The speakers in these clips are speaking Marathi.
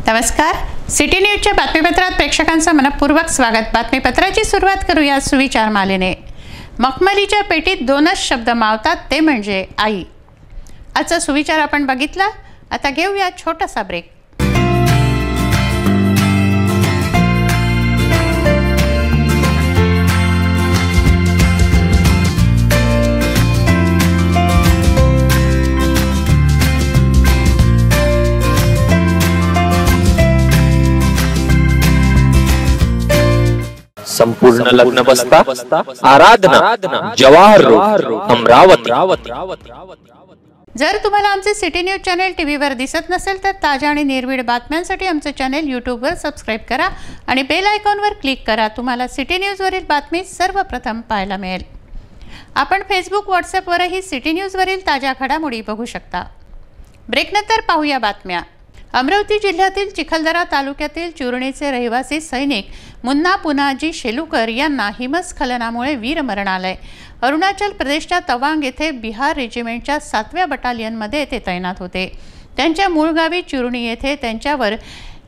नमस्कार, सिटी न्यूजच्या बातमीपत्रात प्रेक्षकांचं मनपूर्वक स्वागत। बातमीपत्राची सुरुवात करूया सुविचार मालेने। मखमलीच्या पेटीत दोनच शब्द मावतात, ते म्हणजे आई। आजचा सुविचार आपण बघितला। आता घेऊया छोटासा ब्रेक। संपूर्ण लग्न बसता आराधना जवाहर रोड अमरावती। जर तुम्हाला आमचे सिटी न्यूज चॅनल टीव्हीवर दिसत नसेल तर ताज्या आणि निर्भीड बातम्यांसाठी आमचे चॅनल यूट्यूबवर सबस्क्राइब करा आणि बेल आयकॉनवर क्लिक करा। तुम्हाला सिटी न्यूजवरील बातमी सर्वप्रथम पाहायला मिळेल। आपण फेसबुक व्हॉट्सॲपवरही सिटी न्यूजवरील ताज्या घडामोडी बघू शकता। ब्रेकनंतर पाहूया बातम्या। अमरावती जिल्ह्यातील चिखलदरा तालुक्यातील चुरणीचे रहिवासी सैनिक मुन्ना पुनाजी शेलुकर यांना हिमस्खलनामुळे वीरमरण आलंय। अरुणाचल प्रदेशच्या तवांग येथे बिहार रेजिमेंटच्या 7व्या बटालियनमध्ये ते तैनात होते। त्यांच्या मूळ गावी चुरणी येथे त्यांच्यावर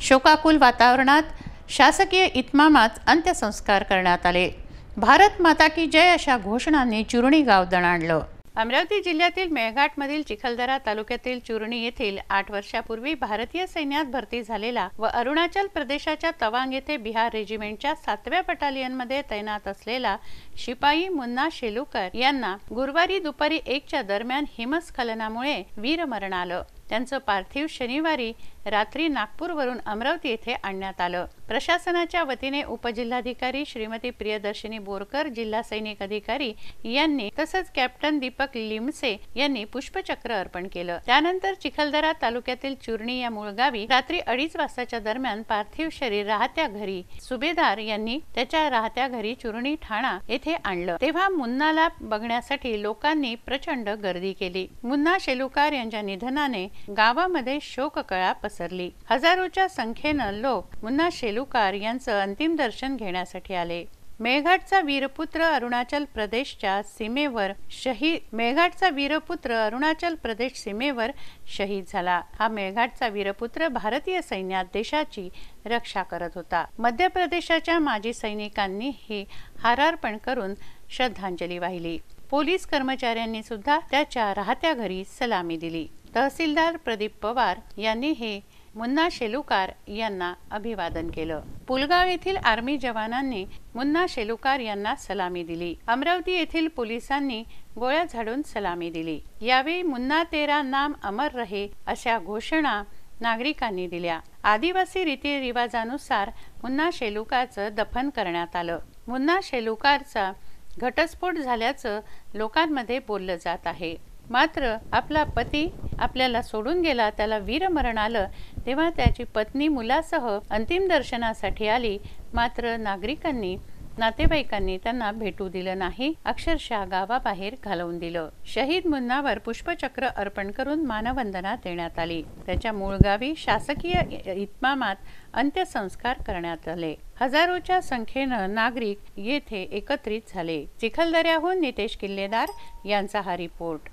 शोकाकुल वातावरणात शासकीय इतमामात अंत्यसंस्कार करण्यात आले। भारत माता की जय अशा घोषणांनी चुरणी गाव दणाणलं। अमरावती जिल्ह्यातील मेळघाटमधील चिखलदरा तालुक्यातील चुरणी येथील 8 वर्षापूर्वी भारतीय सैन्यात भरती झालेला व अरुणाचल प्रदेशाच्या तवांग येथे बिहार रेजिमेंटच्या 7व्या बटालियनमध्ये तैनात असलेला शिपाई मुन्ना शेलुकर यांना गुरुवारी दुपारी 1च्या दरम्यान हिमस्खलनामुळे वीरमरण आलं। त्यांचं पार्थिव शनिवारी रात्री नागपूरवरून अमरावती येथे आणण्यात आलं। प्रशासनाच्या वतीने उपजिल्हाधिकारी श्रीमती प्रियदर्शनी बोरकर, जिल्हा सैनिक अधिकारी यांनी तसंच कॅप्टन दीपक लिमसे यांनी पुष्पचक्र अर्पण केलं। त्यानंतर चिखलदरा तालुक्यातील चुरणी या मूळ गावी रात्री 2:30 वाजताच्या दरम्यान पार्थिव शरीर राहत्या घरी सुभेदार यांनी त्याच्या राहत्या घरी चुरणी ठाणा येथे आणलं। तेव्हा मुन्नाला बघण्यासाठी लोकांनी प्रचंड गर्दी केली। मुन्ना शेलुकर यांच्या निधनाने गावामध्ये शोककळा पसरली। हजारोच्या संख्येने लोक मुन्ना शेलुकर यांचं अंतिम दर्शन घेण्यासाठी आले। मेळघाटचा वीरपुत्र अरुणाचल प्रदेशच्या सीमेवर सीमेवर शहीद झाला। हा मेळघाटचा वीरपुत्र भारतीय सैन्यात देशाची रक्षा करत होता। मध्य प्रदेशाच्या माजी सैनिकांनी ही हारार्पण करून श्रद्धांजली वाहिली। पोलीस कर्मचाऱ्यांनी सुद्धा त्याच्या राहत्या घरी सलामी दिली। तहसीलदार प्रदीप पवार यांनी हे मुन्ना शेलुकर यांना अभिवादन केलं। पुलगाव येथील आर्मी जवानांनी मुन्ना शेलुकर यांना सलामी दिली। अमरावती येथील पोलिसांनी गोळ्या झाडून सलामी दिली। यावेळी मुन्ना तेरा नाम अमर रहे अशा घोषणा नागरिकांनी दिल्या। आदिवासी रीतिरिवाजानुसार मुन्ना शेलुकरचं दफन करण्यात आलं। मुन्ना शेलुकरचा घटस्फोट झाल्याचं लोकांमध्ये बोललं जात आहे। मात्र आपला पती आपल्याला सोडून गेला, त्याला वीरमरण आलं तेव्हा त्याची पत्नी मुलासह अंतिम दर्शनासाठी आली। मात्र नातेवाईकांनी त्यांना भेटू दिलं नाही, अक्षरशः गावाबाहेर घालवून दिलं। शहीद मुन्नावर पुष्पचक्र अर्पण करून मानवंदना देण्यात आली। त्याच्या मूळ गावी शासकीय इतमामात अंत्यसंस्कार करण्यात आले। हजारोच्या संख्येनं नागरिक येथे एकत्रित झाले। चिखलदऱ्याहून नितेश किल्लेदार यांचा हा रिपोर्ट।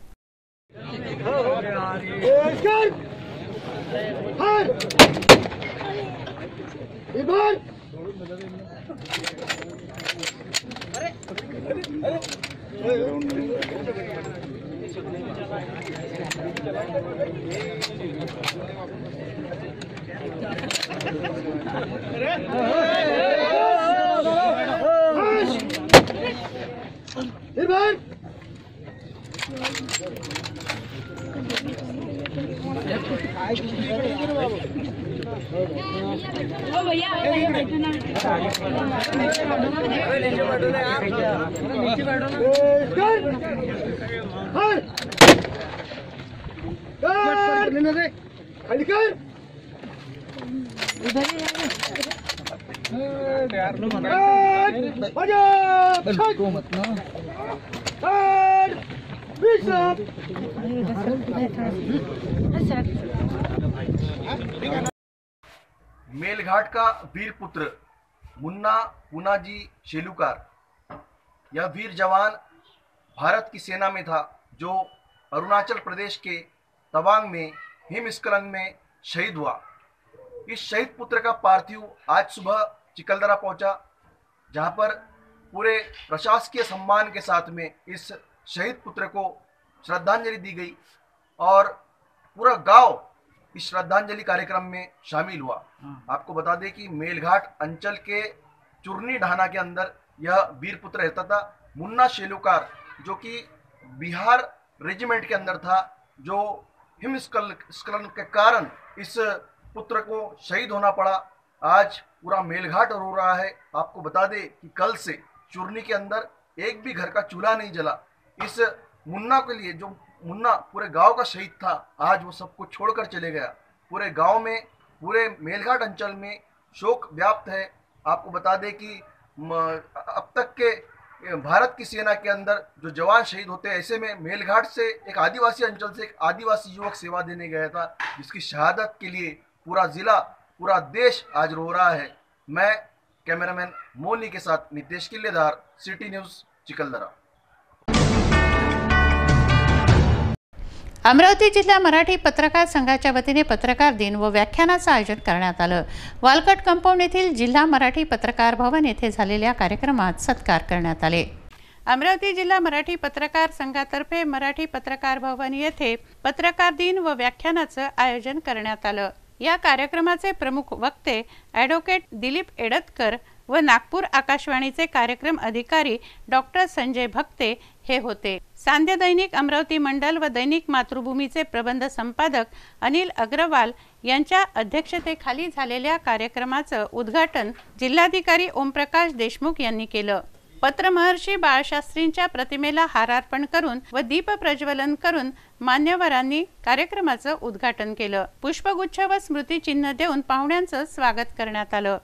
मेलघाट का वीर पुत्र मुन्ना पूनाजी शेलुकार, यह वीर जवान भारत की सेना में था जो अरुणाचल प्रदेश के तवांग में हिमस्खलन में शहीद हुआ। इस शहीद पुत्र का पार्थिव आज सुबह चिकलदरा पहुंचा, जहां पर पूरे प्रशासकीय सम्मान के साथ में इस शहीद पुत्र को श्रद्धांजलि दी गई और पूरा गांव इस श्रद्धांजलि कार्यक्रम में शामिल हुआ। आपको बता दें कि मेलघाट अंचल के चुरनी ढाना के अंदर यह वीर पुत्र रहता था, मुन्ना शेलुकार, जो कि बिहार रेजिमेंट के अंदर था, जो हिमस्खलन के कारण इस पुत्र को शहीद होना पड़ा। आज पूरा मेलघाट रो रहा है। आपको बता दें कि कल से चुरनी के अंदर एक भी घर का चूल्हा नहीं जला। इस मुन्ना के लिए, जो मुन्ना पूरे गांव का शहीद था, आज वो सब कुछ छोड़कर चले गया। पूरे गांव में, पूरे मेलघाट अंचल में शोक व्याप्त है। आपको बता दें कि अब तक के भारत की सेना के अंदर जो जवान शहीद होते हैं, ऐसे में मेलघाट से एक आदिवासी अंचल से एक आदिवासी युवक सेवा देने गया था, जिसकी शहादत के लिए पूरा जिला, पूरा देश आज रो रहा है। मैं कैमरामैन मोनी के साथ नितेश किल्लेदार, सिटी न्यूज चिखलदरा। अमरावती जिल्हा मराठी पत्रकार संघाच्या वतीने पत्रकार दिन व व्याख्यानाचं आयोजन करण्यात आलं। वालकट कंपाऊंड येथील जिल्हा मराठी पत्रकार भवन येथे झालेल्या कार्यक्रमात सत्कार करण्यात आले। अमरावती जिल्हा मराठी पत्रकार संघातर्फे मराठी पत्रकार भवन येथे पत्रकार दिन व व्याख्यानाचं आयोजन करण्यात आलं। या कार्यक्रमाचे प्रमुख वक्ते ॲडव्होकेट दिलीप एडतकर व नागपूर आकाशवाणीचे कार्यक्रम अधिकारी डॉक्टर संजय भक्ते हे होते। सांध्य दैनिक अमरावती मंडल व दैनिक मातृभूमीचे प्रबंध संपादक अनिल अग्रवाल यांच्या अध्यक्षतेखाली झालेल्या कार्यक्रमाचं उद्घाटन जिल्हाधिकारी ओमप्रकाश देशमुख यांनी केलं। पत्रमहर्षी बाळशास्त्रींच्या प्रतिमेला हार अर्पण करून व दीप प्रज्वलन करून मान्यवरांनी कार्यक्रमाचं उद्घाटन केलं। पुष्पगुच्छ व स्मृतिचिन्ह देऊन पाहुण्यांचं स्वागत करण्यात आलं।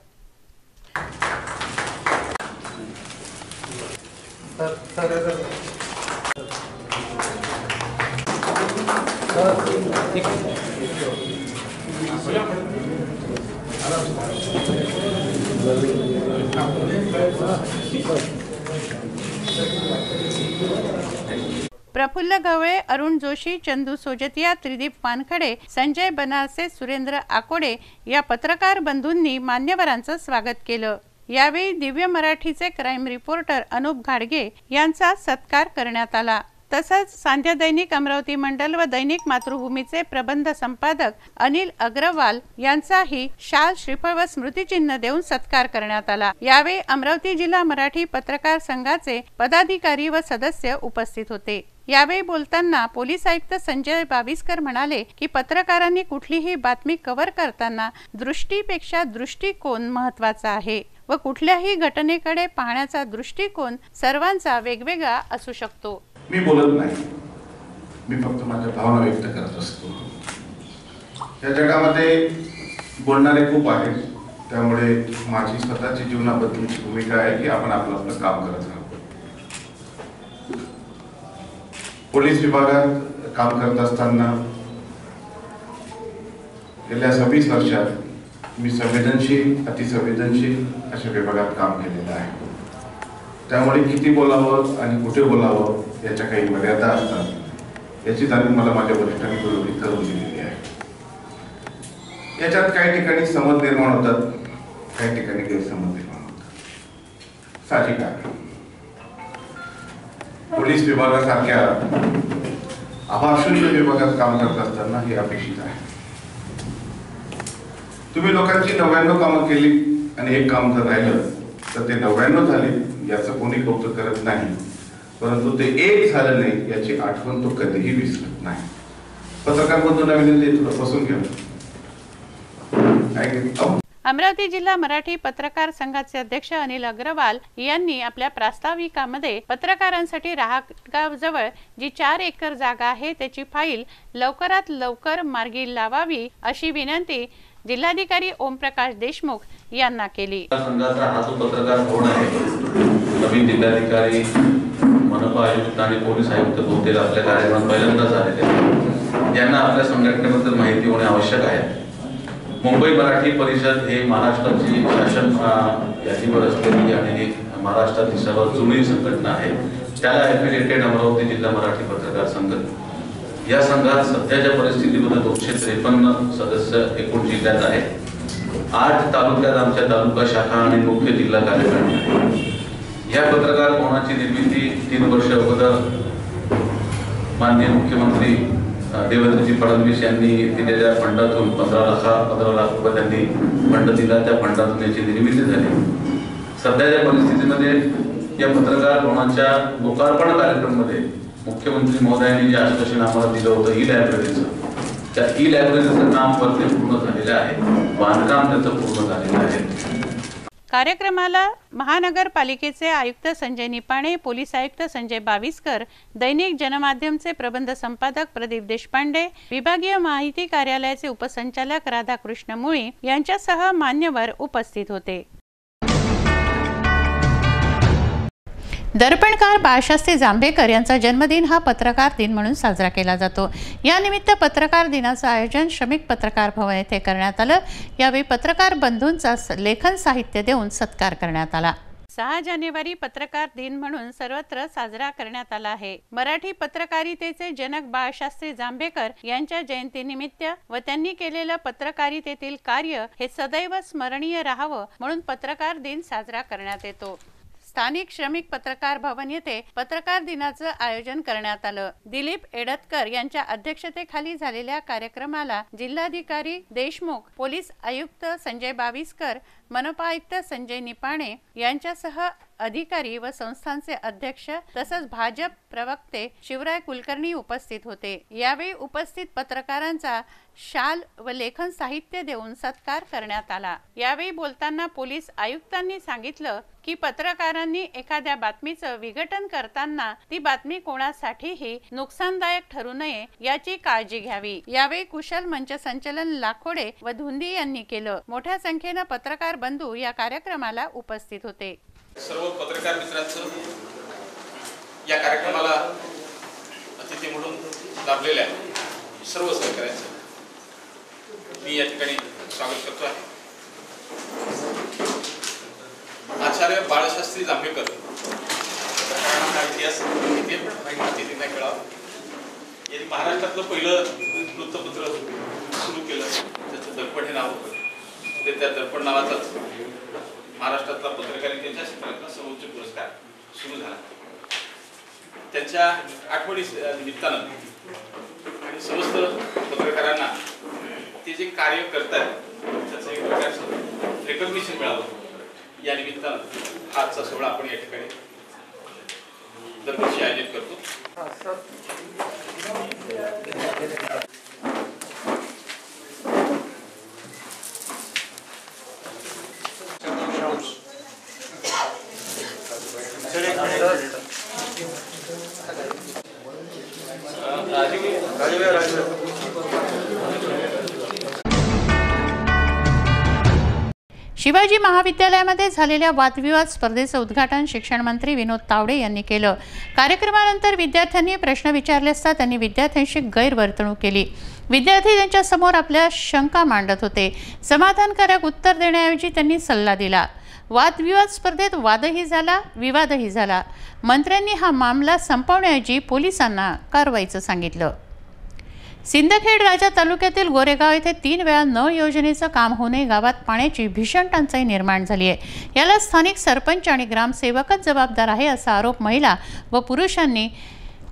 प्रफुल्ल गवळे, अरुण जोशी, चंदू सोजतिया, त्रिदीप वानखडे, संजय बनारसे, सुरेंद्र आकोडे या पत्रकार बंधूंनी मान्यवरांचं स्वागत केलं। यावेळी दिव्य मराठीचे क्राईम रिपोर्टर अनुप घाडगे यांचा सत्कार करण्यात आला। तसंच सांध्य दैनिक अमरावती मंडल व दैनिक मातृभूमीचे प्रबंध संपादक अनिल अग्रवाल यांचाही शाल, श्रीफळ व स्मृतिचिन्ह देऊन सत्कार करण्यात आला। यावेळी अमरावती जिल्हा मराठी पत्रकार संघाचे पदाधिकारी व सदस्य उपस्थित होते। यावेळी बोलताना पोलीस आयुक्त संजय बाविस्कर म्हणाले की पत्रकारांनी कुठलीही बातमी कव्हर करताना दृष्टीपेक्षा दृष्टिकोन महत्त्वाचा आहे व कुठल्याही घटनेकडे पाहण्याचा दृष्टिकोन सर्वांचा वेगवेगळा असू शकतो। मी बोलत नाही, मी फक्त माझ्या भावना व्यक्त करत असतो। या जगामध्ये बोलणारे खूप आहेत, त्यामुळे माझी स्वतःची जीवनाबद्दलची भूमिका आहे की आपण आपलं काम करत राहू। पोलीस विभागात काम करत असताना गेल्या 26 वर्षात मी संवेदनशील, अतिसंवेदनशील अशा विभागात काम केलेलं आहे। त्यामुळे किती बोलावं आणि कुठे बोलावं याच्या काही मर्यादा असतात, याची जाणीव मला माझ्या वरिष्ठांनी करून दिलेली आहे। याच्यात काही ठिकाणी समज निर्माण होतात, काही ठिकाणी गैरसमज निर्माण होतात, साहजिक आहे। पोलीस विभागासारख्या आभारशून्य विभागात काम करत असताना हे अपेक्षित आहे। तुम्ही लोकांची 99 कामं केली आणि एक काम जर राहिलं तर ते 99 झाले याचं कोणी कौतुक करत नाही, परंतु ते एक झालं नाही याची आठवण तो कधीही विसरत नाही। पत्रकार बंधूंना विनंती, थोडं बसून घ्या। अमरावती जिल्हा मराठी पत्रकार संघाचे अध्यक्ष अनिल अग्रवाल यांनी आपल्या प्रास्ताविकामध्ये पत्रकारांसाठी राहतगाव जवळ जी 4 एकर जागा आहे त्याची फाईल लवकरात लवकर मार्गी लावावी अशी विनंती जिल्हाधिकारी ओमप्रकाश देशमुख यांना केली। संघाचा हा जो पत्रकार भवन आहे, नवीन जिल्हाधिकारी, मनपा आयुक्त आणि पोलीस आयुक्त बहुतेक आपल्या कार्यक्रमात पहिल्यांदाच आलेले आहेत। यांना आपल्या संघटनेबद्दल माहिती होणे आवश्यक आहे। मुंबई मराठी परिषद हे महाराष्ट्राची शासन यादीवर असलेली आणि महाराष्ट्रातील सर्वात जुनी संघटना आहे। त्याला एफिलिएटेड अमरावती जिल्हा मराठी पत्रकार संघ। या संघात सध्याच्या परिस्थितीमध्ये 253 सदस्य एकूण जिल्ह्यात आहेत। 8 तालुक्यात आमच्या तालुका शाखा आणि मुख्य जिल्हा कार्यकारिणी आहे। या पत्रकार भवनाची निर्मिती 3 वर्ष अगोदर माननीय मुख्यमंत्री देवेंद्रजी फडणवीस यांनी दिलेल्या फंडातून 15 लाख रुपये त्यांनी फंड दिला। त्या फंडातून याची निर्मिती झाली। सध्याच्या परिस्थितीमध्ये या पत्रकार भवनाच्या लोकार्पण कार्यक्रमामध्ये मुख्यमंत्री महोदयांनी जे आश्वासन आम्हाला दिलं होतं ई-लायब्ररीचं, त्या ई-लायब्ररीचं काम वरती पूर्ण झालेलं आहे। बांधकाम त्याचं पूर्ण झालेलं आहे। कार्यक्रमाला महानगरपालिकेचे आयुक्त संजय निपाणे, पोलीस आयुक्त संजय बाविस्कर, दैनिक जनमाध्यमचे प्रबंध संपादक प्रदीप देशपांडे, विभागीय माहिती कार्यालयाचे उपसंचालक राधाकृष्ण मुळी यांच्यासह मान्यवर उपस्थित होते। दर्पणकार बाळशास्त्री जांभेकर यांचा जन्मदिन हा पत्रकार दिन म्हणून साजरा केला जातो। या निमित्त पत्रकार दिनाचं आयोजन श्रमिक पत्रकार भवन येथे करण्यात आलं। यावेळी पत्रकार बंधूंचा लेखन साहित्य देऊन सत्कार करण्यात आला। 6 जानेवारी पत्रकार दिन म्हणून सर्वत्र साजरा करण्यात आला आहे। मराठी पत्रकारितेचे जनक बाळशास्त्री जांभेकर यांच्या जयंतीनिमित्त व त्यांनी केलेलं पत्रकारितेतील कार्य हे सदैव स्मरणीय राहावं म्हणून पत्रकार दिन साजरा करण्यात येतो। स्थानिक श्रमिक पत्रकार भवन येथे पत्रकार दिनाचं आयोजन करण्यात आलं। दिलीप एडतकर यांच्या अध्यक्षतेखाली झालेल्या कार्यक्रमाला जिल्हाधिकारी देशमुख, पोलीस आयुक्त संजय बाविस्कर, मनपा आयुक्त संजय निपाणे यांच्यासह अधिकारी व संस्थांचे अध्यक्ष तसंच भाजप प्रवक्ते शिवराय कुलकर्णी उपस्थित होते। यावेळी उपस्थित पत्रकारांचा शाल व लेखन साहित्य देऊन सत्कार करण्यात आला। यावेळी बोलताना पोलीस आयुक्तांनी सांगितलं की पत्रकारांनी एखाद्या बातमीचं विघटन करताना ती बातमी कोणासाठीही नुकसानदायक ठरू नये याची काळजी घ्यावी। यावेळी कुशल मंच संचलन लाखोडे व धुंदी यांनी केलं। मोठ्या संख्येने पत्रकार बंधू या कार्यक्रमाला उपस्थित होते। सर्व पत्रकार मित्रांचं या कार्यक्रमाला अतिथी म्हणून लाभलेल्या सर्व सहकाऱ्यांचं मी या ठिकाणी स्वागत करतो आहे। आचार्य बाळशास्त्री जांभेकर पत्रकारांचा इतिहास किती माहिती नाही कळावा। यांनी महाराष्ट्रातलं पहिलं वृत्तपत्र सुरू केलं, त्याचं दर्पण हे नाव होतं। त्या दर्पण नावाचाच महाराष्ट्रातला पत्रकारितेच्या क्षेत्रातला सर्वोच्च पुरस्कार सुरू झाला। त्यांच्या आठवणी निमित्तानं आणि समस्त पत्रकारांना ते जे कार्य करतात त्याचं एक प्रकारचं रेकॉग्निशन मिळावं या निमित्तानं आजचा सोहळा आपण या ठिकाणी दरवर्षी आयोजित करतो। शिवाजी महाविद्यालयामध्ये झालेल्या वादविवाद स्पर्धेचं उद्घाटन शिक्षण मंत्री विनोद तावडे यांनी केलं। कार्यक्रमानंतर विद्यार्थ्यांनी प्रश्न विचारले असता त्यांनी विद्यार्थ्यांशी गैरवर्तणूक केली। विद्यार्थी त्यांच्या समोर आपल्या शंका मांडत होते। समाधानकारक उत्तर देण्याऐवजी त्यांनी सल्ला दिला। वादविवाद स्पर्धेत वादही झाला, विवादही झाला। मंत्र्यांनी हा मामला संपवण्याऐवजी पोलिसांना कारवाईचं सांगितलं। सिंदखेड राजा तालुक्यातील गोरेगाव येथे 3 वेळा नळ योजनेचं काम होऊनही गावात पाण्याची भीषण टंचाई निर्माण झाली आहे। याला स्थानिक सरपंच आणि ग्रामसेवकच जबाबदार आहे असा आरोप महिला व पुरुषांनी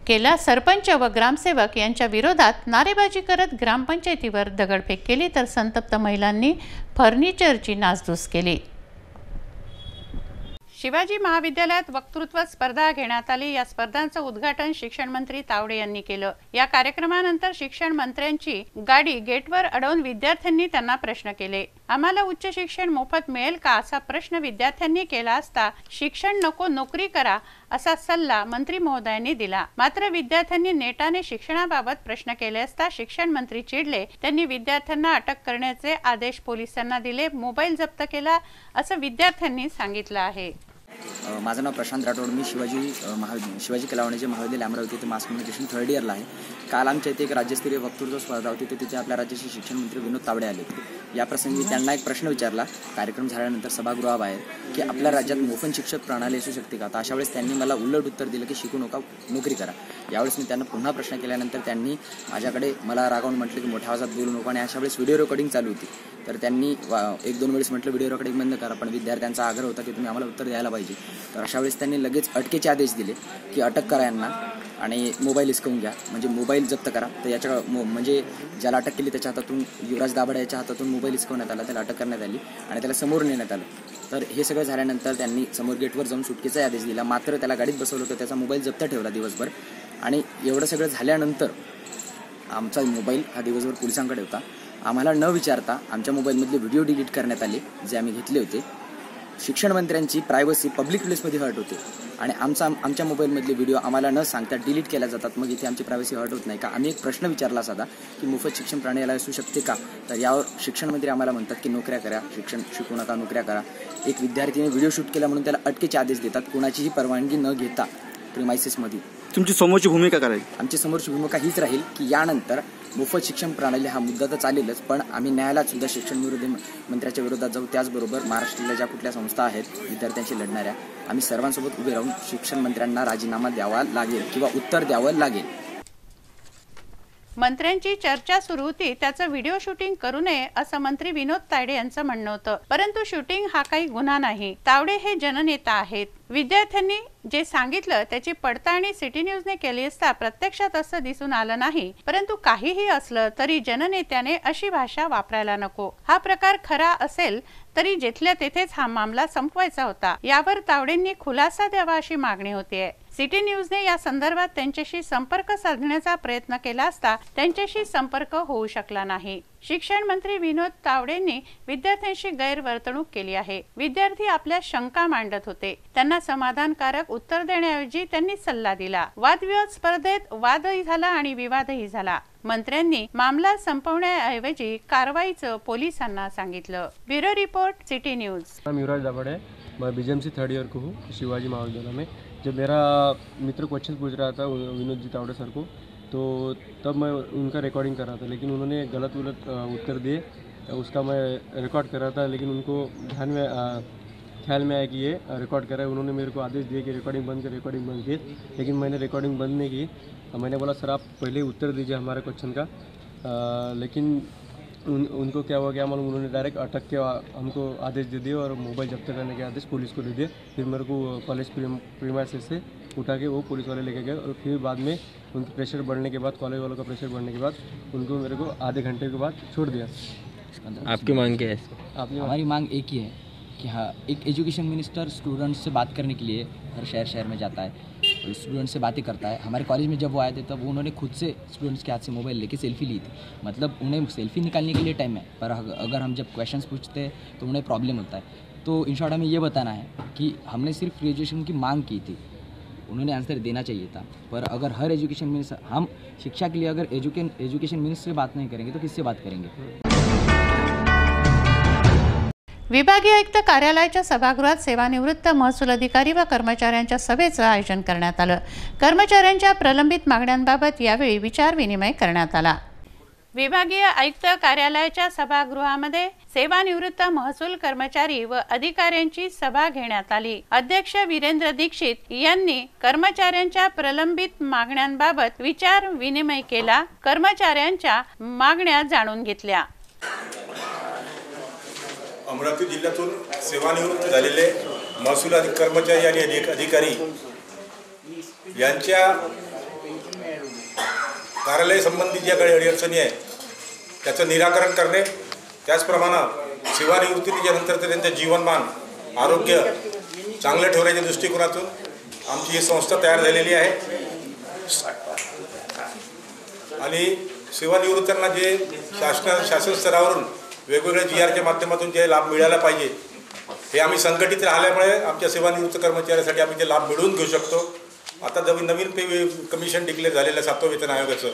केला। सरपंच व ग्रामसेवक यांच्या विरोधात नारेबाजी करत ग्रामपंचायतीवर दगडफेक केली तर संतप्त महिलांनी फर्निचरची नासधूस केली। शिवाजी महाविद्यालयात वक्तृत्व स्पर्धा घेण्यात आली। या स्पर्धांचं उद्घाटन शिक्षण मंत्री तावडे यांनी केलं। या कार्यक्रमानंतर शिक्षण मंत्र्यांची गाडी गेटवर अडवून विद्यार्थ्यांनी त्यांना प्रश्न केले। आम्हाला उच्च शिक्षण मोफत मिळेल का असा प्रश्न विद्यार्थ्यांनी केला असता शिक्षण नको नोकरी करा असा सल्ला मंत्री महोदयांनी दिला। मात्र विद्यार्थ्यांनी नेटाने शिक्षणाबाबत प्रश्न केले असता शिक्षण मंत्री चिडले। त्यांनी विद्यार्थ्यांना अटक करण्याचे आदेश पोलिसांना दिले, मोबाईल जप्त केला असं विद्यार्थ्यांनी सांगितलं आहे। माझं नाव प्रशांत राठोड, मी शिवाजी कला वाणिज्य महाविद्यालय अमरावती येथे मास कम्युनिकेशन 3rd इयरला आहे। काल आमच्या इथे एक राज्यस्तरीय वक्तृत्व स्पर्धा होती, तिथे आपल्या राज्याचे शिक्षण मंत्री विनोद तावडे आले होते। या प्रसंगी त्यांना एक प्रश्न विचारला कार्यक्रम झाल्यानंतर सभागृहाबाहेर की आपल्या राज्यात मोफत शिक्षक प्रणाली असू शकते का। तर अशा वेळेस त्यांनी मला उलट उत्तर दिलं की शिकू नका, नोकरी करा। यावेळेस मी त्यांना पुन्हा प्रश्न केल्यानंतर त्यांनी माझ्याकडे मला रागावून म्हटलं की मोठ्या आवाजात बोलू नको, आणि अशा वेळेस व्हिडिओ रेकॉर्डिंग चालू होती। तर त्यांनी 1-2 वेळेस म्हटलं व्हिडिओ रेकॉर्डिंग बंद करा, पण विद्यार्थ्यांचा आग्रह होता की तुम्ही आम्हाला उत्तर द्यायला पाहिजे। तर अशा वेळेस त्यांनी लगेच अटकेचे आदेश दिले की अटक करा यांना आणि मोबाईल हिसकावून घ्या, म्हणजे मोबाईल जप्त करा। तर याच्या म्हणजे ज्याला अटक केली त्याच्या हातातून युवराज दाभाडे याच्या हातातून मोबाईल हिसकवण्यात आला, त्याला अटक करण्यात आली आणि त्याला समोर नेण्यात आलं। तर हे सगळं झाल्यानंतर त्यांनी समोर गेटवर जाऊन सुटकेचा आदेश दिला, मात्र त्याला गाडीत बसवलं होतं, त्याचा मोबाईल जप्त ठेवला दिवसभर। आणि एवढं सगळं झाल्यानंतर आमचा मोबाईल हा दिवसभर पोलिसांकडे होता। आम्हाला न विचारता आमच्या मोबाईलमधले व्हिडिओ डिलीट करण्यात आले जे आम्ही घेतले होते। शिक्षण मंत्र्यांची प्रायव्हसी पब्लिक प्लेसमध्ये हर्ट होते आणि आमच्या मोबाईलमधले व्हिडिओ आम्हाला न सांगता डिलीट केल्या जातात, मग इथे आमची प्रायव्हसी हर्ट होत नाही का। आम्ही एक प्रश्न विचारला साधा की मोफत शिक्षण प्रणाली असू शकते का, तर यावर शिक्षण मंत्री आम्हाला म्हणतात की नोकऱ्या करा, शिक्षण शिकू नका, नोकऱ्या करा। एक विद्यार्थीने व्हिडिओ शूट केला म्हणून त्याला अटकेचे आदेश देतात, कोणाचीही परवानगी न घेता प्रिमायसेसमध्ये। तुमची समोरची भूमिका काय राहील? आमची समोरची भूमिका हीच राहील की यानंतर मोफत शिक्षण प्रणाली हा मुद्दा तर चालेलच, पण आम्ही न्यायालयात सुद्धा शिक्षण मंत्र्याच्या विरोधात जाऊ। त्याचबरोबर महाराष्ट्रातल्या ज्या कुठल्या संस्था आहेत विद्यार्थ्यांशी लढणाऱ्या, आम्ही सर्वांसोबत उभे राहून शिक्षण मंत्र्यांना राजीनामा द्यावा लागेल किंवा उत्तर द्यावं लागेल। मंत्र्यांची चर्चा सुरू होती, त्याचं व्हिडिओ शूटिंग करू नये असं मंत्री विनोद तावडे यांचं म्हणणं होतं, परंतु शूटिंग हा काही गुन्हा नाही। तावडे हे जननेता आहेत। विद्यार्थ्यांनी जे सांगितलं त्याची पडताळणी सिटी न्यूजने केली असता प्रत्यक्षात असं दिसून आलं नाही, परंतु काहीही असलं तरी जननेत्याने अशी भाषा वापरायला नको। हा प्रकार खरा असेल तरी जिथल्या तेथेच हा मामला संपवायचा होता। यावर तावडेंनी खुलासा द्यावा अशी मागणी होतीये। सिटी न्यूजने या संदर्भात त्यांच्याशी संपर्क साधण्याचा प्रयत्न केला असता त्यांच्याशी संपर्क होऊ शकला नाही। शिक्षण मंत्री विनोद तावडेंनी विद्यार्थ्यांशी गैरवर्तणूक केली आहे। विद्यार्थी आपल्या शंका मांडत होते, त्यांना समाधानकारक उत्तर देण्याऐवजी त्यांनी सल्ला दिला। वादविवाद स्पर्धेत वादही झाला आणि विवादही झाला। मंत्र्यांनी मामला संपवण्याऐवजी कारवाईचं पोलिसांना सांगितलं। Bureau report, city news. मैं युवराज दाभाडे, मैं बीजेएमसी 3rd ईयर को हूँ शिवाजी महाविद्यालय में। जब मेरा मित्र क्वेश्चन पूछ रहा था विनोद जी तावड़े सर को, तो तब मैं उनका रिकॉर्डिंग कर रहा था, लेकिन उन्होंने गलत उत्तर दिए। उसका मैं रिकॉर्ड कर रहा था, लेकिन उनको ख्याल में आया कि ये रिकॉर्ड कर रहा है। उन्होंने मेरे को आदेश दिए कि रिकॉर्डिंग बंद की, लेकिन मैंने रिकॉर्डिंग बंद नहीं की। मैंने बोला सर आप पहले उत्तर दीजिए हमारे क्वेश्चन का, लेकिन उनको क्या हुआ, क्या मालूम, उन्होंने डायरेक्ट अटक के हमको आदेश दे दिए और मोबाइल जब्त करने के आदेश पुलिस को दे दिए। फिर मेरे को कॉलेज प्रीमाइसेस से उठा के वो पुलिस वाले लेके गए और फिर बाद में उनकी प्रेशर बढ़ने के बाद, कॉलेज वालों का प्रेशर बढ़ने के बाद उनको मेरे को आधे घंटे के बाद छोड़ दिया। आपकी मांग क्या है? हमारी मांग एक ही है कि हाँ, एक एजुकेशन मिनिस्टर स्टूडेंट्स से बात करने के लिए हर शहर में जाता है, स्टूडेंट से बातें करता है। हमारे कॉलेज में जब वो आए थे तब उन्होंने खुद से स्टूडेंट्स के हाथ से मोबाइल लेके सेल्फी ली थी। मतलब उन्हें सेल्फी निकालने के लिए टाइम है, पर अगर हम जब क्वेश्चंस पूछते हैं तो उन्हें प्रॉब्लम होता है। तो इन शॉर्ट हमें ये बताना है कि हमने सिर्फ ग्रेजुएशन की मांग की थी, उन्होंने आंसर देना चाहिए था। पर अगर हर एजुकेशन मिनिस्टर, हम शिक्षा के लिए अगर एजुकेशन मिनिस्टर से बात नहीं करेंगे तो किससे बात करेंगे? विभागीय आयुक्त कार्यालयाच्या सभागृहात सेवानिवृत्त महसूल अधिकारी व कर्मचाऱ्यांच्या सभेचं आयोजन करण्यात आलं। कर्मचाऱ्यांच्या प्रलंबित मागण्यांबाबत यावेळी विचार विनिमय करण्यात आला। विभागीय आयुक्त कार्यालयाच्या सभागृहामध्ये सेवानिवृत्त महसूल कर्मचारी व अधिकाऱ्यांची सभा घेण्यात आली। अध्यक्ष वीरेंद्र दीक्षित यांनी कर्मचाऱ्यांच्या प्रलंबित मागण्यांबाबत विचार विनिमय केला। कर्मचाऱ्यांच्या मागण्या जाणून घेतल्या। अमरावती जिल्ह्यातून सेवानिवृत्त झालेले महसूल कर्मचारी आणि अधिकारी यांच्या कार्यालय संबंधी ज्या काही अडचणी आहे त्याचं निराकरण करणे, त्याचप्रमाणे सेवानिवृत्तीच्या नंतर त्यांचे जीवनमान, आरोग्य चांगले ठेवण्याच्या दृष्टिकोनातून आमची ही संस्था तयार झालेली आहे। आणि सेवानिवृत्तांना जे शासन स्तरावरून वेगवेगळ्या GRच्या माध्यमातून जे लाभ मिळाला पाहिजे हे आम्ही संघटित राहिल्यामुळे आमच्या सेवानिवृत्त कर्मचाऱ्यांसाठी आम्ही ते लाभ मिळवून घेऊ शकतो. आता नवीन पे कमिशन डिक्लेअर झालेलं 7वं वेतन आयोगाचं,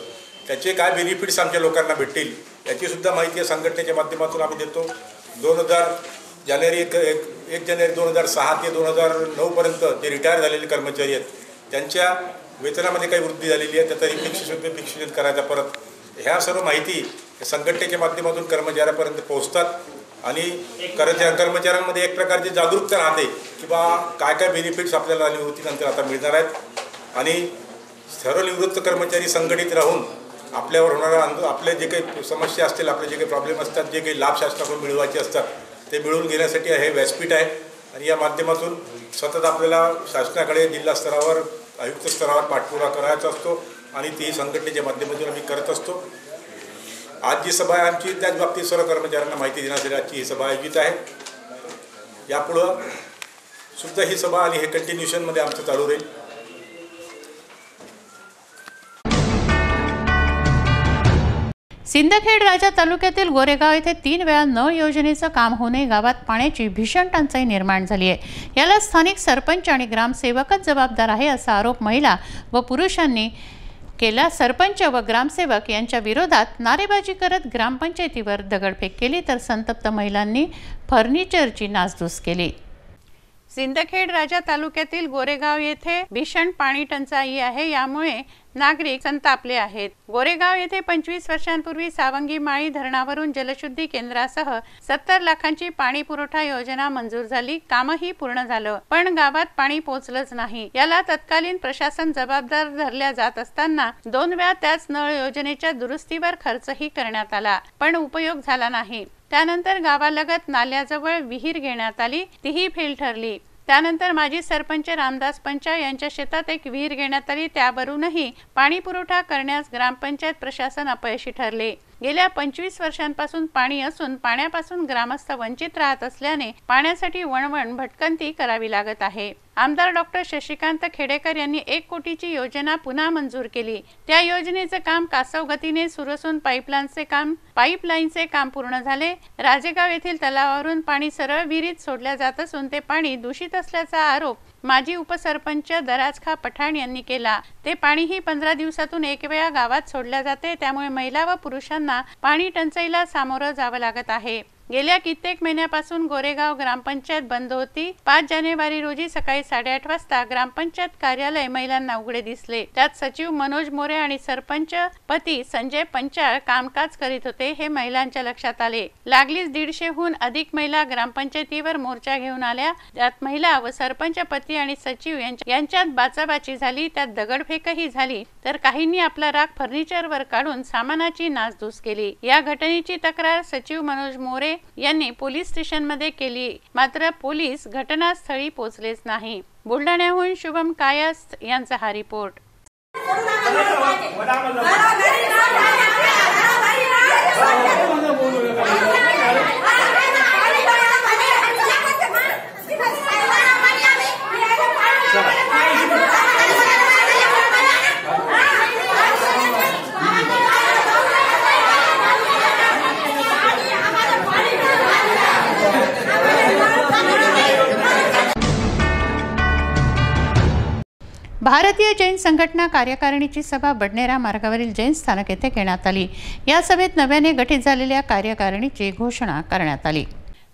त्याचे काय बेनिफिट्स आमच्या लोकांना भेटतील याचीसुद्धा माहिती या संघटनेच्या माध्यमातून आम्ही देतो. 1 जानेवारी 2006 ते 2009पर्यंत जे रिटायर झालेले कर्मचारी आहेत त्यांच्या वेतनामध्ये काही वृद्धी झालेली आहे, त्याचा फिक्सेशन करायचा परत, ह्या सर्व माहिती संघटनेच्या माध्यमातून कर्मचाऱ्यापर्यंत पोहोचतात आणि कर्मचाऱ्यांमध्ये एक प्रकारची जागरूकता राहते की बा काय काय बेनिफिट्स आपल्याला निवृत्तीनंतर आता मिळणार आहेत. आणि सर्व निवृत्त कर्मचारी संघटित राहून आपल्यावर होणारा आपले जे काही समस्या असतील, आपले जे काही प्रॉब्लेम असतात, जे काही लाभ शासनाकडून मिळवायचे असतात ते मिळवून घेण्यासाठी हे व्यासपीठ आहे. आणि या माध्यमातून सतत आपल्याला शासनाकडे जिल्हा स्तरावर आयुक्त स्तरावर पाठपुरावा करायचा असतो आणि ती संघटनेच्या माध्यमातून आम्ही करत असतो. आज जी सभा आहे आमची त्याच बाबतीत सर्व कर्मचाऱ्यांना माहिती देण्यासाठी आजची ही सभा आयोजित आहे. यापुढं सुद्धा ही सभा आणि हे कंटिन्युएशनमध्ये आमचं चालू राहील. सिंदखेड राजा तालुक्यातील गोरेगाव येथे 3 वेळा नळ योजनेचं काम होऊनही गावात पाण्याची भीषण टंचाई निर्माण झाली आहे. याला स्थानिक सरपंच आणि ग्रामसेवकच जबाबदार आहे असा आरोप महिला व पुरुषांनी केला. सरपंच व ग्रामसेवक यांच्या विरोधात नारेबाजी करत ग्रामपंचायतीवर दगडफेक केली तर संतप्त महिलांनी फर्निचरची नासधूस केली. सिंदखेड राजा तालुक्यातील गोरेगाव येथे भीषण पाणी टंचाई आहे, यामुळे नागरिक संतापले आहेत. गोरेगाव येथे 25 वर्षांपूर्वी सावंगी माळी धरणावरून जलशुद्धी केंद्रासह 70 लाखांची पाणी पुरवठा योजना मंजूर झाली. कामही पूर्ण झालं, पण गावात पाणी पोहोचलंच नाही. याला तत्कालीन प्रशासन जबाबदार धरल्या जात असताना 2 वेळा त्याच नळ योजनेच्या दुरुस्तीवर खर्चही करण्यात आला, पण उपयोग झाला नाही. त्यानंतर गावालगत नाल्याजवळ विहीर घेण्यात आली, तीही फेल ठरली. त्यानंतर माजी सरपंच रामदास पंचा यांच्या शेतात एक विहीर घेण्यात आली, त्यावरूनही पाणी पुरवठा करण्यास ग्रामपंचायत प्रशासन अपयशी ठरले. गेल्या 25 वर्षांपासून पाणी असून पाण्यापासून ग्रामस्थ वंचित राहत असल्याने पाण्यासाठी वणवण भटकंती करावी लागत आहे. आमदार डॉक्टर शशिकांत खेडेकर यांनी 1 कोटीची योजना पुन्हा मंजूर केली. त्या योजनेचं काम कासव गतीने सुरू असून पाईपलाईनचे काम पूर्ण झाले. राजेगाव येथील तलावावरून पाणी सरळ विहिरीत सोडल्या जात असून ते पाणी दूषित असल्याचा आरोप माजी उपसरपंच दराजखा पठाण यांनी केला. ते पाणीही 15 दिवसातून 1 वेळा गावात सोडल्या जाते, त्यामुळे महिला व पुरुषांना पाणी टंचाईला सामोरं जावं लागत आहे. गेल्या कित्येक महिन्यापासून गोरेगाव ग्रामपंचायत बंद होती. 5 जानेवारी रोजी सकाळी 8:30 वाजता ग्रामपंचायत कार्यालय महिलांना उघडे दिसले. त्यात सचिव मनोज मोरे आणि सरपंच पती संजय पंचाळ कामकाज करीत होते, हे महिलांच्या लक्षात आले. लागलीच 150हून अधिक महिला ग्रामपंचायतीवर मोर्चा घेऊन आल्या. त्यात महिला व सरपंच पती आणि सचिव यांच्यात बाचाबाची झाली. त्यात दगडफेकही झाली, तर काहींनी आपला राग फर्निचरवर काढून सामानाची नासधूस केली. या घटनेची तक्रार सचिव मनोज मोरे यांनी पोलीस स्टेशनमध्ये केली, मात्र पोलीस घटनास्थळी पोहोचलेच नाही. बुलढाण्याहून शुभम कायस्थ यांचा हा रिपोर्ट. भारतीय जैन संघटना कार्यकारिणीची सभा बडनेरा मार्गावरील जैन स्थानक येथे घेण्यात आली. या सभेत नव्याने गठीत झालेल्या कार्यकारिणीची घोषणा करण्यात आली.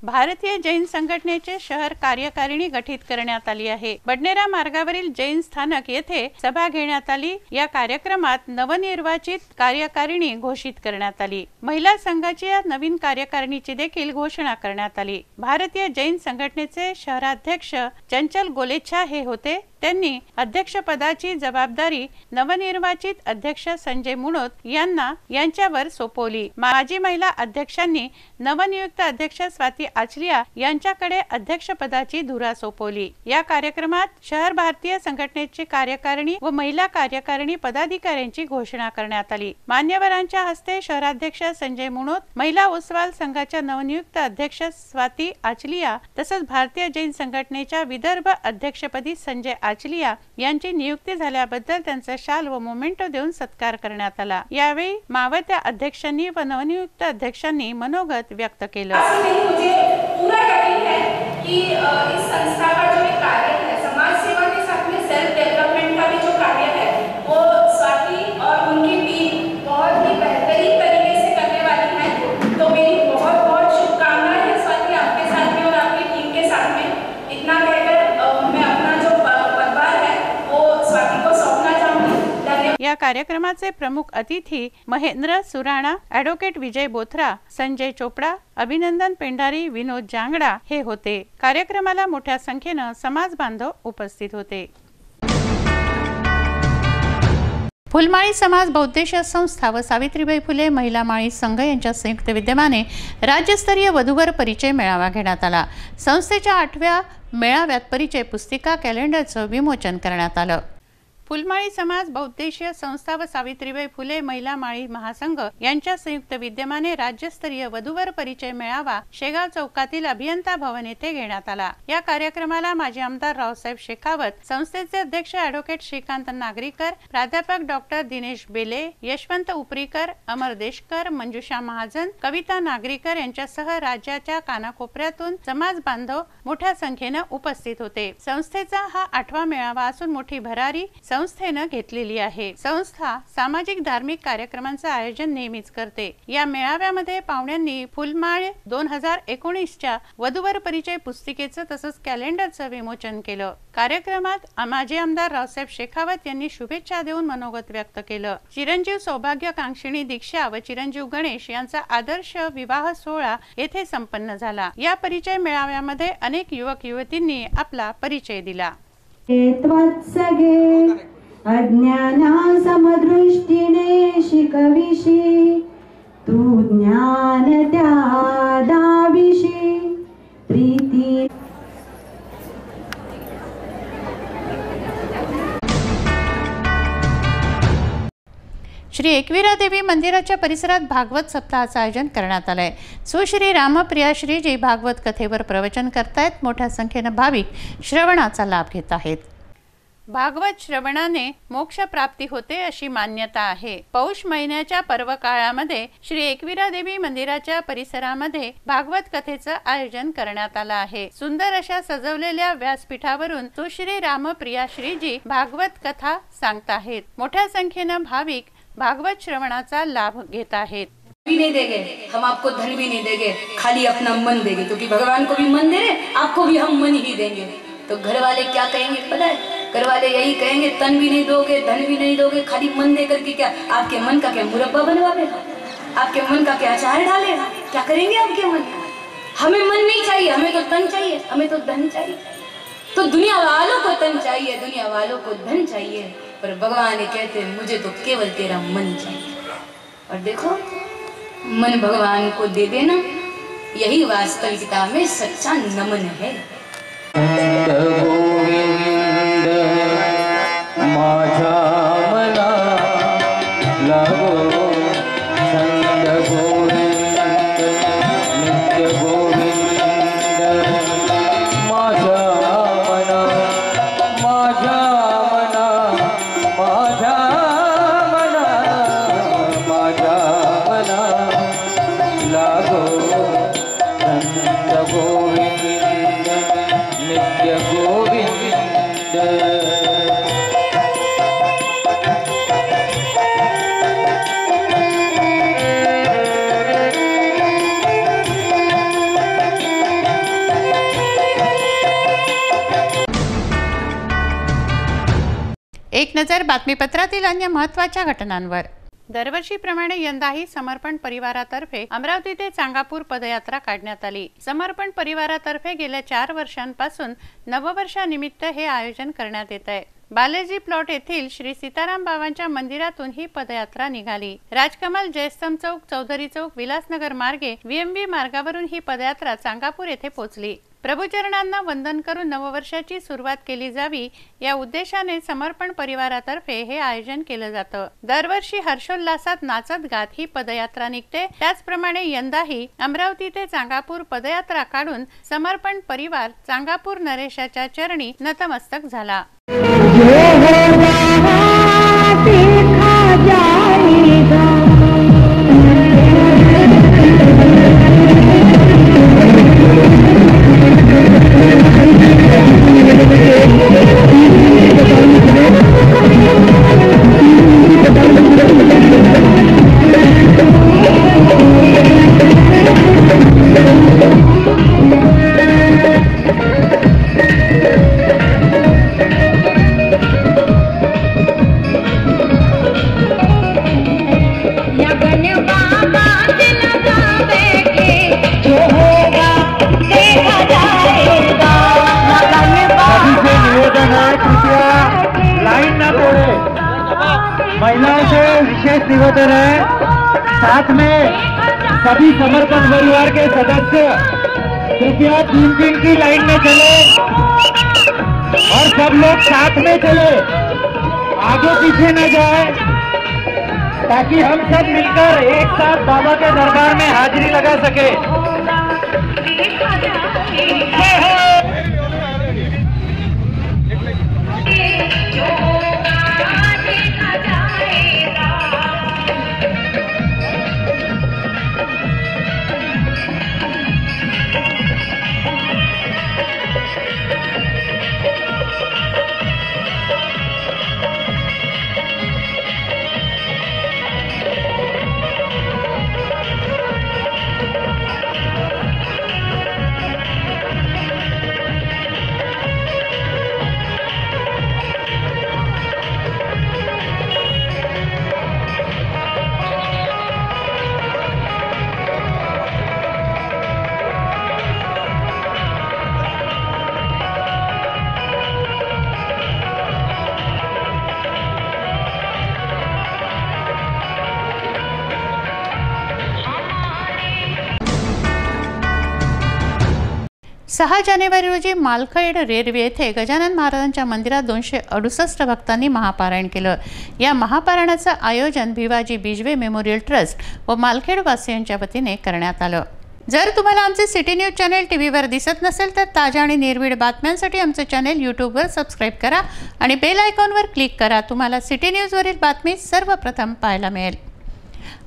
भारतीय जैन संघटनेचे शहर कार्यकारिणी गठीत करण्यात आली आहे. बडनेरा मार्गावरील जैन स्थानक येथे सभा घेण्यात आली. या कार्यक्रमात नवनिर्वाचित कार्यकारिणी घोषित करण्यात आली. महिला संघाची नवीन कार्यकारिणीची देखील घोषणा करण्यात आली. भारतीय जैन संघटनेचे शहराध्यक्ष चंचल गोलेच्छा हे होते. त्यांनी अध्यक्षपदाची जबाबदारी नवनिर्वाचित अध्यक्ष संजय मुणोत यांच्यावर सोपवली. माजी महिला अध्यक्षांनी नवनियुक्त अध्यक्ष स्वाती आचलिया यांच्याकडे अध्यक्षपदाची धुरा सोपवली. या कार्यक्रमात शहर भारतीय संघटनेची कार्यकारिणी व महिला कार्यकारिणी पदाधिकाऱ्यांची घोषणा करण्यात आली. मान्यवरांच्या हस्ते शहराध्यक्ष संजय मुणोत, महिला ओसवाल संघाच्या नवनियुक्त अध्यक्ष स्वाती आचलिया तसंच भारतीय जैन संघटनेच्या विदर्भ अध्यक्षपदी संजय आचलिया यांची नियुक्ती झाल्याबद्दल त्यांचा शाल व मोमेंटो देऊन सत्कार करण्यात आला. यावेळी मावळत्या अध्यक्षांनी व नवनियुक्त अध्यक्षांनी मनोगत व्यक्त केलं. कि इस संस्था का जो एक कार्य है, समाज सेवा के साथ में सेल्फ डेवलपमेंट का भी जो कार्य है वो स्वाति और उनकी टीम बहुत ही बेहतरीन तरीके से करने वाली है। तो मेरी बहुत बहुत शुभकामनाएं हैं स्वाति आपके साथ में और आपकी टीम के साथ में। इतना कहकर मैं अपना जो पदभार है वो स्वाति को सौंपना चाहूंगी। धन्यवाद। या कार्यक्रमाचे प्रमुख अतिथी महेंद्र सुराणा, ॲडव्होकेट विजय बोथरा, संजय चोपडा, अभिनंदन पेंढारी, विनोद जांगडा हे होते। कार्यक्रमाला मोठ्या संख्येने समाज बांधव उपस्थित होते। फुलमाळी समाज बहुद्देशीय संस्था व सावित्रीबाई फुले महिला माळी संघ यांच्या संयुक्त विद्यमाने राज्यस्तरीय वधूवर परिचय मेळावा घेण्यात आला। संस्थेच्या 8व्या मेळाव्यात परिचय पुस्तिका कॅलेंडरचं विमोचन करण्यात आलं। फुलमाळी समाज बहुद्देशीय संस्था व सावित्रीबाई फुले महिला माळी महासंघ यांच्या संयुक्त विद्यमाने राज्यस्तरीय वधूवर परिचय मेळावा शेगाव चौकातील अभियंता भवन येथे घेण्यात आला। या कार्यक्रमाला माजी आमदार रावसाहेब शेखावत, संस्थेचे अध्यक्ष ॲडव्होकेट श्रीकांत नागरीकर, प्राध्यापक डॉक्टर दिनेश बेले, यशवंत उपरीकर, अमर देशकर, मंजुषा महाजन, कविता नागरीकर यांच्यासह राज्याच्या कानाकोपऱ्यातून समाज बांधव मोठ्या संख्येने उपस्थित होते। संस्थेचा हा 8वा मेळावा असून मोठी भरारी संस्थेने घेतलेली आहे। संस्था सामाजिक धार्मिक कार्यक्रमांचे आयोजन नेहमीच करते। या मेळाव्यामध्ये पाहुण्यांनी फुलमाळ 2019च्या वधूवर परिचय पुस्तिकेचं तसंच कॅलेंडरचं विमोचन केलं। कार्यक्रमात माजी आमदार रावसाहेब शेखावत यांनी शुभेच्छा देऊन मनोगत व्यक्त केलं। चिरंजीव सौभाग्यकांक्षिणी दीक्षा व चिरंजीव गणेश यांचा आदर्श विवाह सोहळा येथे संपन्न झाला। या परिचय मेळाव्यामध्ये अनेक युवक युवतींनी आपला परिचय दिला। त्वत्सगे अज्ञाना समदृष्टीने शिकविषी तू ज्ञान त्या दाविषी प्रीती। श्री एकविरा देवी मंदिराच्या परिसरात भागवत सप्ताहाचं आयोजन करण्यात आलंय। सुश्री रामप्रिया श्रीजी भागवत कथेवर प्रवचन करतायत। मोठ्या संख्येने भाविक श्रवणाचा लाभ घेत आहेत। भागवत श्रवणाने मोक्ष प्राप्ती होते अशी मान्यता आहे। पौष महिन्याच्या पर्व काळामध्ये श्री एकविरा देवी मंदिराच्या परिसरामध्ये भागवत कथेचं आयोजन करण्यात आलं आहे। सुंदर अशा सजवलेल्या व्यासपीठावरून सुश्री रामप्रिया श्रीजी भागवत कथा सांगत आहेत। मोठ्या संख्येने भाविक भागवत श्रवणाचा लाभ घेत आहेत। भी नहीं देंगे, हम आपको धन भी नहीं देंगे, खाली अपना मन देंगे, क्योंकि भगवान को भी मन दे रहे, आपको भी हम मन ही देंगे। तो घर वाले क्या कहेंगे पता है? घर वाले यही कहेंगे, तन भी नहीं दोगे, धन भी नहीं दोगे, खाली मन दे करके क्या आपके मन का क्या मुरब्बा बनवाएगा? आपके मन का क्या अचार डालेगा? क्या करेंगे आपके मन? हमें मन नहीं चाहिए, हमें तो तन चाहिए, हमें तो धन चाहिए। तो दुनिया वालों को तन चाहिए, दुनिया वालों को धन चाहिए, पर भगवान कहते हैं मुझे तो केवल तेरा मन चाहिए। और देखो मन भगवान को दे देना, यही वास्तविकता में सच्चा नमन है। माझा मना लागो छंद गोविंद नित्य गोविंद माझा मना माझा मना माझा मना माझा मना लागो छंद गोविंद नित्य गोविंद। एक नजर बातमीपत्रातील अन्य महत्त्वाच्या घटनांवर। दरवर्षीप्रमाणे यंदाही समर्पण परिवारातर्फे अमरावती ते चांगापूर पदयात्रा काढण्यात आली। समर्पण परिवारातर्फे गेल्या 4 वर्षांपासून नववर्षानिमित्त हे आयोजन करण्यात येत आहे। बालाजी प्लॉट येथील श्री सीताराम बाबांच्या मंदिरातून ही पदयात्रा निघाली। राजकमल, जयस्तंभ चौक, चौधरी चौक, विलासनगर मार्गे VMB मार्गावरून ही पदयात्रा चांगापूर येथे पोहोचली। प्रभुचरणांना वंदन करून नववर्षाची सुरुवात केली जावी या उद्देशाने समर्पण परिवारातर्फे हे आयोजन केलं जातं। दरवर्षी हर्षोल्लासात नाचत गात ही पदयात्रा निघते। त्याचप्रमाणे यंदाही अमरावती ते चांगापूर पदयात्रा काढून समर्पण परिवार चांगापूर नरेशाच्या चरणी नतमस्तक झाला। महिलाओं से विशेष निवेदन है, साथ में सभी समर्पण परिवार के सदस्य कृपया 3 की लाइन में चले और सब लोग साथ में चले, आगे पीछे न जाए, ताकि हम सब मिलकर एक साथ बाबा के दरबार में हाजिरी लगा सके। सहा जानेवारी रोजी मालखेड रेल्वे येथे गजानन महाराजांच्या मंदिरात 268 भक्तांनी महापारायण केलं। या महापारायणाचं आयोजन भिवाजी बिजवे मेमोरियल ट्रस्ट व मालखेड वासियांच्या वतीने करण्यात आलं। जर तुम्हाला आमचे सिटी न्यूज चॅनल टीव्हीवर दिसत नसेल तर ताज्या आणि निर्भीड बातम्यांसाठी आमचे चॅनल यूट्यूबवर सबस्क्राईब करा आणि बेल आयकॉनवर क्लिक करा। तुम्हाला सिटी न्यूजवरील बातमी सर्वप्रथम पाहायला मिळेल।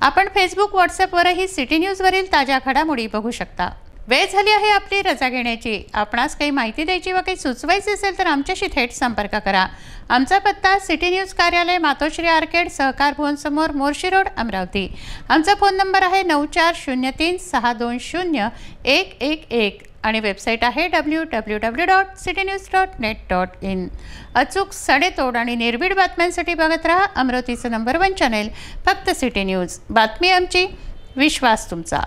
आपण फेसबुक व्हॉट्सॲपवरही सिटी न्यूजवरील ताज्या घडामोडी बघू शकता। वेळ झाली आहे आपली रजा घेण्याची। आपणास काही माहिती द्यायची व काही सुचवायची असेल तर आमच्याशी थेट संपर्क करा। आमचा पत्ता सिटी न्यूज कार्यालय, मातोश्री आर्केड, सहकार भवन समोर, मोर्शी रोड, अमरावती। आमचा फोन नंबर आहे 9403620111 आणि वेबसाईट आहे www.citynews.net.in। अचूक सडेतोड आणि निर्भीड बातम्यांसाठी बघत रहा अमरावतीचं नंबर 1 चॅनल, फक्त सिटी न्यूज। बातमी आमची, विश्वास तुमचा।